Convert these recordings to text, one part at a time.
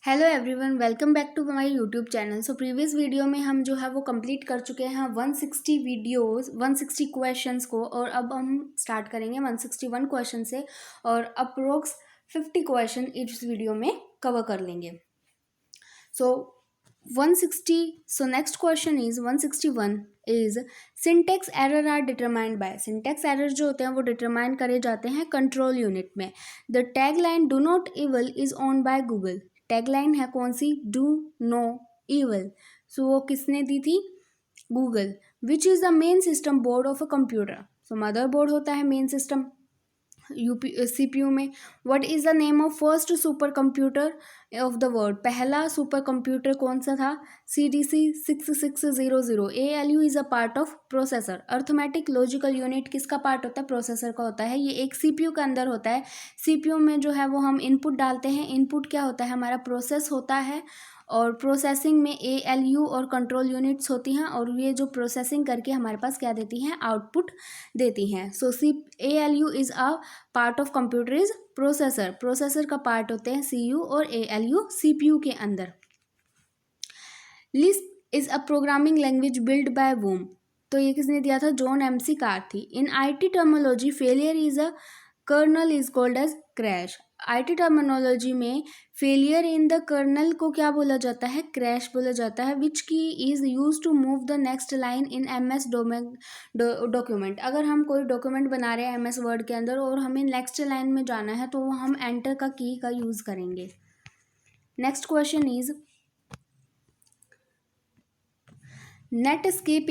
Hello everyone, welcome back to my YouTube channel. So previous video में हम जो है वो कंप्लीट कर चुके हैं 160 वीडियोस 160 क्वेश्चंस को, और अब हम स्टार्ट करेंगे 161 क्वेश्चन से, और अप्रोक्स 50 क्वेश्चन इस वीडियो में कवर कर लेंगे। So 160 so next question is 161 is syntax error are determined by. Syntax error जो होते हैं वो डिटरमाइन करे जाते हैं कंट्रोल यूनिट में। The tagline do not evil is own by Google. Tagline है कौन सी? Do no evil. सो वो किसने दी थी? Google. Which is the main system board of a computer. So mother board होता है मेन सिस्टम CPU में। What is the name of first super computer of the world. पहला super computer कौन सा था? CDC 6600। ALU is a part of processor. Arithmetic logical unit किसका part होता है? प्रोसेसर का होता है। ये एक CPU के अंदर होता है। CPU में जो है वो हम इनपुट डालते हैं। इनपुट क्या होता है? हमारा प्रोसेस होता है, और प्रोसेसिंग में ALU और कंट्रोल यूनिट्स होती हैं, और ये जो प्रोसेसिंग करके हमारे पास क्या देती हैं? आउटपुट देती हैं। So ALU is a part of computer is processor. Processor का पार्ट होते हैं CU और ALU CPU के अंदर। Lisp is a programming language build by whom. तो ये किसने दिया था? John MC McCarthy. In IT terminology failure is a kernel is called as crash. IT terminology में फेलियर इन द कर्नल को क्या बोला जाता है? क्रैश बोला जाता है। Which key is use to move the next line in MS document. अगर हम कोई डॉक्यूमेंट बना रहे हैं MS वर्ड के अंदर और हमें नेक्स्ट लाइन में जाना है तो हम एंटर का की का यूज करेंगे। Next question is Netscape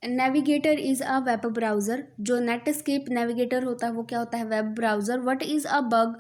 navigator is a web browser. जो नेटस्केप नेविगेटर होता है वो क्या होता है? Web browser. What is a bug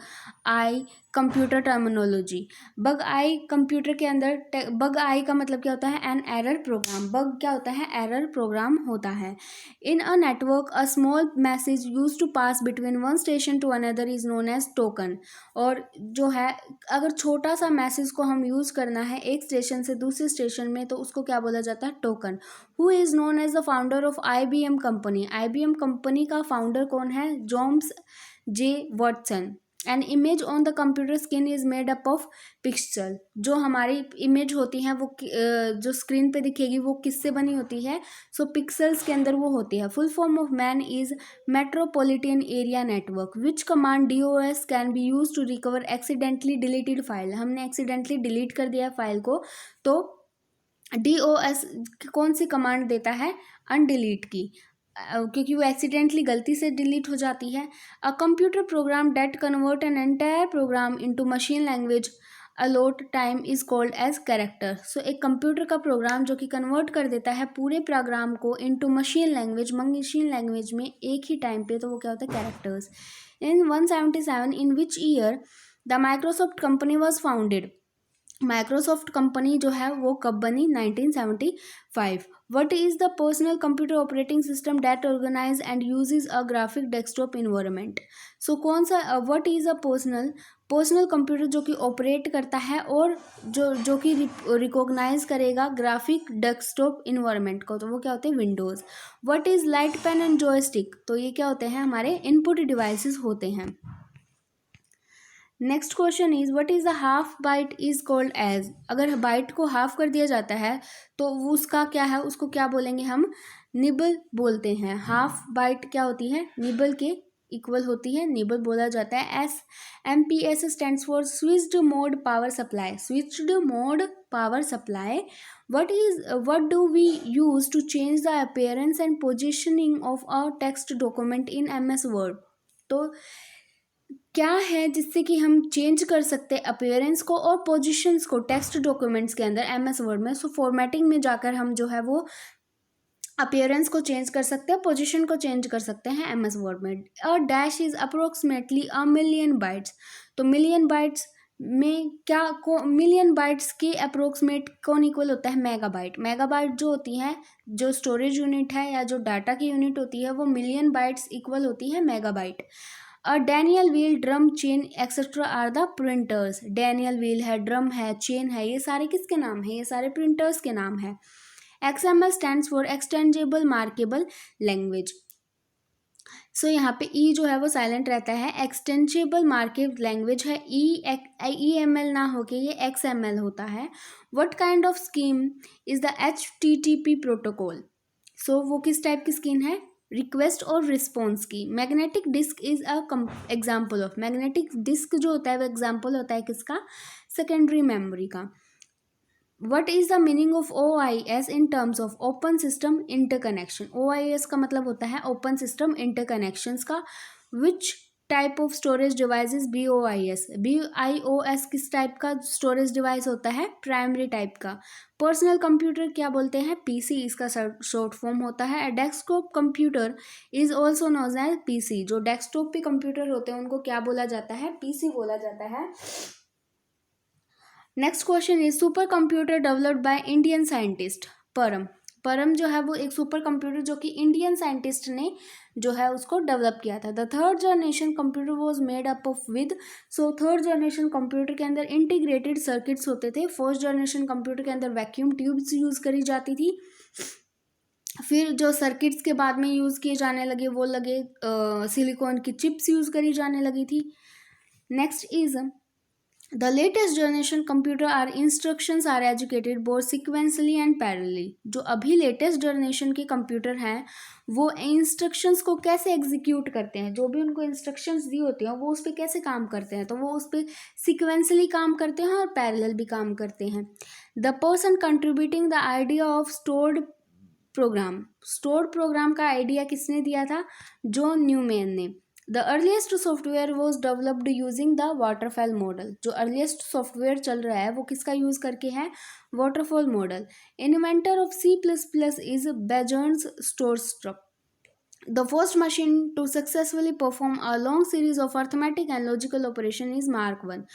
I computer terminology. Bug I computer के अंदर बग आई का मतलब क्या होता है? An error program. बग क्या होता है? एरर प्रोग्राम होता है। In a network a small message use to pass between one station to another is known as token. और जो है अगर छोटा सा मैसेज को हम यूज करना है एक स्टेशन से दूसरे स्टेशन में तो उसको क्या बोला जाता है? Token. Who is known as the founder of IBM company. IBM company का फाउंडर कौन है? Johns J Watson. An image on the computer screen is made up of pixel. जो हमारी इमेज होती है वो जो स्क्रीन पे दिखेगी वो किससे बनी होती है? सो पिक्सल्स के अंदर वो होती है। Full form of MAN is metropolitan area network. Which command DOS can be use to recover accidentally deleted file. हमने एक्सीडेंटली डिलीट कर दिया फाइल को तो DOS कौन सी कमांड देता है? अनडिलीट की, क्योंकि वो एक्सीडेंटली गलती से डिलीट हो जाती है। A computer program that convert an entire program into machine language all at time is called as character. So एक कंप्यूटर का प्रोग्राम जो कि कन्वर्ट कर देता है पूरे प्रोग्राम को इनटू मशीन लैंग्वेज में एक ही टाइम पे, तो वो क्या होता है? Characters. In 177 in which year the Microsoft company was founded. Microsoft company जो है वो कब बनी? 1975। What is the personal computer operating system that organize and uses a graphic desktop environment. So कौन सा what is a personal computer जो कि operate करता है और जो कि रिकॉग्नाइज करेगा ग्राफिक डेस्कटॉप इन्वायरमेंट को, तो वो क्या होते हैं? Windows. What is light pen and joystick. तो ये क्या होते हैं? हमारे इनपुट डिवाइसेस होते हैं। Next question is what is the half byte is called as. अगर बाइट को हाफ कर दिया जाता है तो वो उसका क्या है? उसको क्या बोलेंगे हम? निबल बोलते हैं। हाफ बाइट क्या होती है? निबल के इक्वल होती है, निबल बोला जाता है। MPS stands for switched mode power supply. Switched mode power supply. What do we use to change the appearance and positioning of a text document in MS Word. तो क्या है जिससे कि हम चेंज कर सकते हैं अपीयरेंस को और पोजीशंस को टेक्स्ट डॉक्यूमेंट्स के अंदर MS वर्ड में। सो फॉर्मेटिंग में जाकर हम जो है वो अपीयरेंस को चेंज कर सकते हैं, पोजीशन को चेंज कर सकते हैं MS वर्ड में। और dash is approximately a million bytes. तो मिलियन बाइट्स में क्या को मिलियन बाइट्स के अप्रोक्सीमेट कौन इक्वल होता है? मेगाबाइट। मेगाबाइट जो होती है, जो स्टोरेज यूनिट है या जो डाटा की यूनिट होती है, वो मिलियन बाइट्स इक्वल होती है megabyte. Daniel wheel, drum, chain etcetera are the printers. Daniel wheel है, ड्रम है, चेन है, ये सारे किसके नाम है? ये सारे प्रिंटर्स के नाम है। XML stands for extendable markable language. So यहाँ पे ई जो है वो साइलेंट रहता है। एक्सटेंसिबल मार्कअप लैंग्वेज है, ई एम एल ना होके ये एक्स एम एल होता है। What kind of scheme is the HTTP protocol? So वो किस टाइप की स्कीम है? रिक्वेस्ट और रिस्पॉन्स की। Magnetic disk is a example of, magnetic disk जो होता है वो एग्जाम्पल होता है किसका? सेकेंडरी मेमोरी का। What is the meaning of OIS in terms of open system interconnection? OIS का मतलब होता है ओपन सिस्टम इंटरकनेक्शंस का। Which type of storage device is BIOS किस टाइप का स्टोरेज डिवाइस होता है? प्राइमरी टाइप का। पर्सनल कंप्यूटर क्या बोलते हैं? PC इसका शॉर्ट फॉर्म होता है। Desktop computer is also known as PC। जो डेस्कटॉप पे कंप्यूटर होते हैं उनको क्या बोला जाता है? PC बोला जाता है। Next question is super computer developed by Indian scientist. परम जो है वो एक सुपर कंप्यूटर जो कि इंडियन साइंटिस्ट ने जो है उसको डेवलप किया था। The third generation computer was made up of with. So third generation computer के अंदर इंटीग्रेटेड सर्किट्स होते थे। फर्स्ट जनरेशन कंप्यूटर के अंदर वैक्यूम ट्यूब्स यूज करी जाती थी। फिर जो सर्किट्स के बाद में यूज किए जाने लगे वो लगे सिलिकॉन की चिप्स यूज करी जाने लगी थी। Next is the latest generation computer are instructions are educated both sequentially and parallelly. जो अभी लेटेस्ट जनरेशन के कंप्यूटर हैं वो इंस्ट्रक्शंस को कैसे एग्जीक्यूट करते हैं? जो भी उनको इंस्ट्रक्शंस दी होती हैं वो उस पर कैसे काम करते हैं? तो वो उस पर सिक्वेंसली काम करते हैं और पैरेलल भी काम करते हैं। The person contributing the idea of stored program का आइडिया किसने दिया था? जॉन न्यूमैन ने। The earliest software was developed using the waterfall model. जो अर्लीस्ट सॉफ्टवेयर चल रहा है वो किसका यूज करके है? Waterfall model. Inventor of C++ is Bjarne Stroustrup. The first machine to successfully perform a long series of arithmetic and logical operation is Mark 1।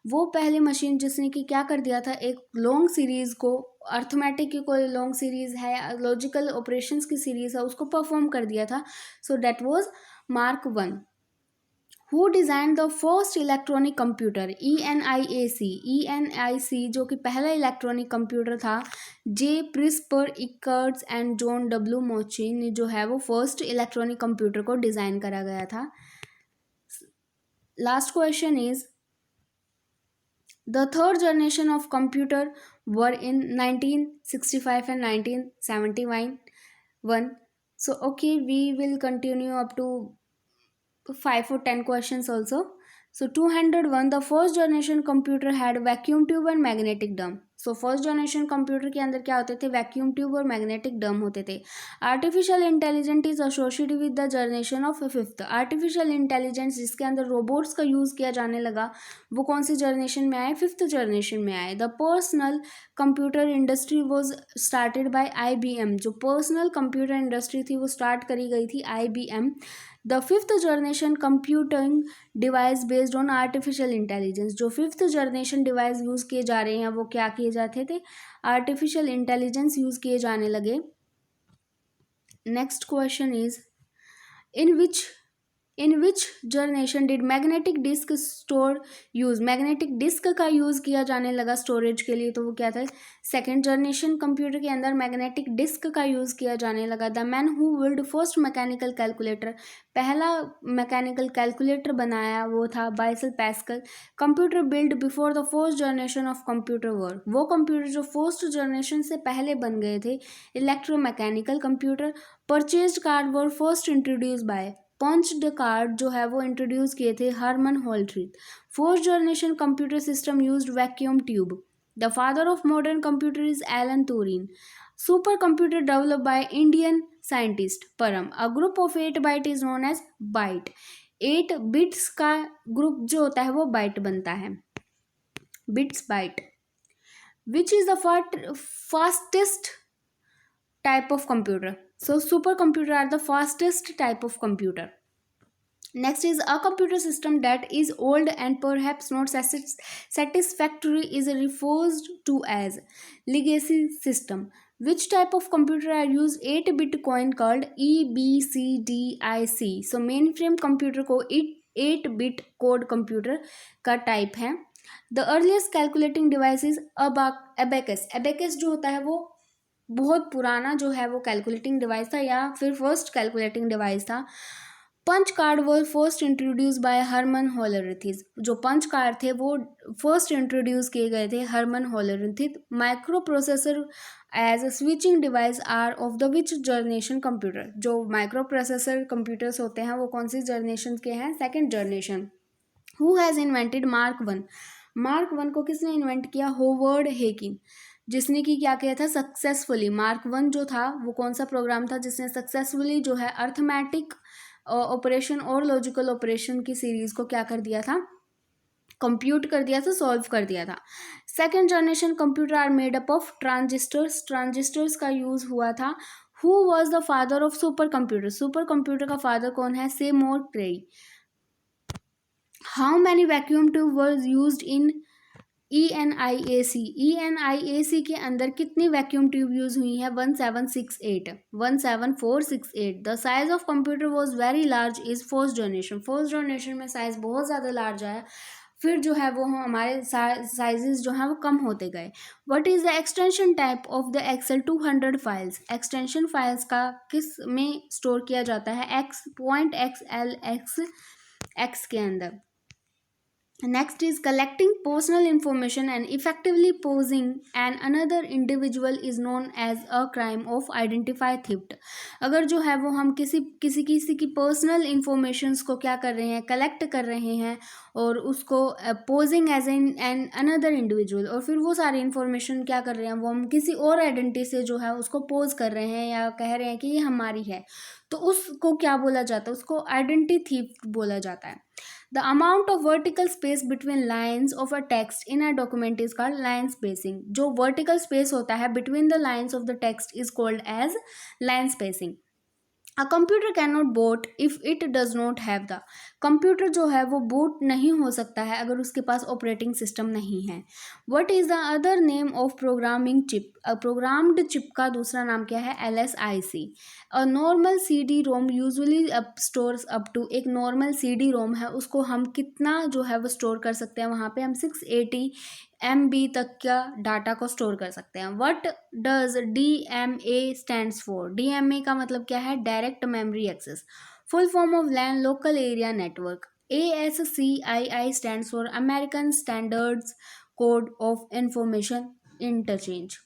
वो पहली मशीन जिसने कि क्या कर दिया था? एक लॉन्ग सीरीज को, अर्थमेटिक की कोई लॉन्ग सीरीज है, लॉजिकल ऑपरेशंस की सीरीज है, उसको परफॉर्म कर दिया था। So that was Mark 1। Who design the first electronic computer? ENIAC जो कि पहला इलेक्ट्रॉनिक कंप्यूटर था। जे प्रिस्पर इकर्ट्स एंड जॉन W मोची ने जो है वो फर्स्ट इलेक्ट्रॉनिक कंप्यूटर को डिज़ाइन करा गया था। Last question is the third generation of computer were in 1965 and 1971। So okay, we will continue up to 5 or 10 questions also. So 201, the first generation computer had vacuum tube and magnetic drum। So first generation computer के अंदर क्या होते थे? Vacuum tube और magnetic डम होते थे। Artificial intelligence is associated with the generation of fifth. Artificial intelligence जिसके अंदर रोबोट्स का यूज़ किया जाने लगा वो कौन सी जनरेशन में आए? फिफ्थ जनरेशन में आए। The personal computer industry was started by IBM। जो पर्सनल कंप्यूटर इंडस्ट्री थी वो स्टार्ट करी गई थी IBM। The fifth generation computing device based on artificial intelligence. जो फिफ्थ जनरेशन डिवाइस यूज़ किए जा रहे हैं वो क्या किए जाते थे? आर्टिफिशियल इंटेलिजेंस यूज़ किए जाने लगे। Next question is in which generation did magnetic disk store use? Magnetic disk का यूज़ किया जाने लगा स्टोरेज के लिए, तो वो क्या था? सेकेंड जनरेशन कंप्यूटर के अंदर मैग्नेटिक डिस्क का यूज़ किया जाने लगा। The man who build first mechanical calculator, पहला मैकेनिकल कैलकुलेटर बनाया वो था बाइसल Pascal. Computer build before the first generation of computer were, वो कंप्यूटर जो फर्स्ट जनरेशन से पहले बन गए थे electromechanical computer. Purchased card were first introduce by, punched card जो है वो इंट्रोड्यूस किए थे Herman Hollerith. First generation computer system used vacuum tube. The father of modern computer is Alan Turing. Super computer developed by Indian scientist Param. A group of 8 byte is known as byte. 8 bits का group जो होता है वो byte बनता है, bits byte. Which is the fastest type of computer? So supercomputer are the fastest type of computer. Next is a computer system that is old and perhaps not satisfactory is referred to as legacy system. Which type of computer are used 8-bit coin called EBCDIC? So mainframe computer को 8-bit code computer का type है। The earliest calculating device is abacus। abacus जो होता है वो बहुत पुराना जो है वो कैलकुलेटिंग डिवाइस था या फिर फर्स्ट कैलकुलेटिंग डिवाइस था। पंच कार्ड वो फर्स्ट इंट्रोड्यूस बाय हरमन होलरथिस। जो पंच कार्ड थे वो फर्स्ट इंट्रोड्यूस किए गए थे Herman Hollerith. Microprocessor as a switching device are of the which generation computer. जो माइक्रो प्रोसेसर कंप्यूटर्स होते हैं वो कौन सी जनरेशन के हैं? Second generation. Who has invented Mark one? Mark one को किसने इन्वेंट किया? होवर्ड हेकिन, जिसने कि क्या किया था? सक्सेसफुली। मार्क वन जो था वो कौन सा प्रोग्राम था जिसने सक्सेसफुली जो है अर्थमेटिक ऑपरेशन और लॉजिकल ऑपरेशन की सीरीज को क्या कर दिया था? कंप्यूट कर दिया था, सॉल्व कर दिया था। Second generation computer are made up of transistors. Transistors का यूज हुआ था। Who was the father of super computer? Super computer का फादर कौन है? Seymour Cray. How many vacuum tube was use in ENIAC? ENIAC के अंदर कितनी वैक्यूम ट्यूब यूज हुई है? 1768, 17468। The size of computer was very large is first generation. First generation में साइज बहुत ज़्यादा लार्ज आया, फिर जो है वो हमारे साइजेस जो हैं वो कम होते गए। What is the extension type of the Excel 200 files? Extension files का किस में स्टोर किया जाता है? .xlx के अंदर। Next is collecting personal information and effectively posing an another individual is known as a crime of identify theft। अगर जो है वो हम किसी की पर्सनल इंफॉर्मेशंस को क्या कर रहे हैं? कलेक्ट कर रहे हैं और उसको posing as an another individual, और फिर वो सारी इंफॉर्मेशन क्या कर रहे हैं? वो हम किसी और आइडेंटिटी से जो है उसको पोज कर रहे हैं या कह रहे हैं कि ये हमारी है, तो उसको क्या बोला जाता है? उसको आइडेंटिटी थीफ्ट बोला जाता है। The amount of vertical space between lines of a text in a document is called line spacing। जो vertical space होता है between the lines of the text is called as line spacing। A computer cannot boot if it does not have the। Computer जो है वो boot नहीं हो सकता है अगर उसके पास ऑपरेटिंग सिस्टम नहीं है। What is the other name of programming chip? Programmed chip का दूसरा नाम क्या है? LSIC। A normal CD-ROM usually stores up to. एक नॉर्मल CD-ROM है उसको हम कितना जो है वो स्टोर कर सकते हैं? वहाँ पे हम 680 MB तक का डाटा को स्टोर कर सकते हैं। What does DMA stands for? DMA का मतलब क्या है? Direct memory access. Full form of LAN local area network. ASCII stands for American standards code of information interchange.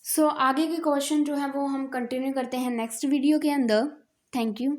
So आगे के क्वेश्चन जो है वो हम कंटिन्यू करते हैं नेक्स्ट वीडियो के अंदर। Thank you.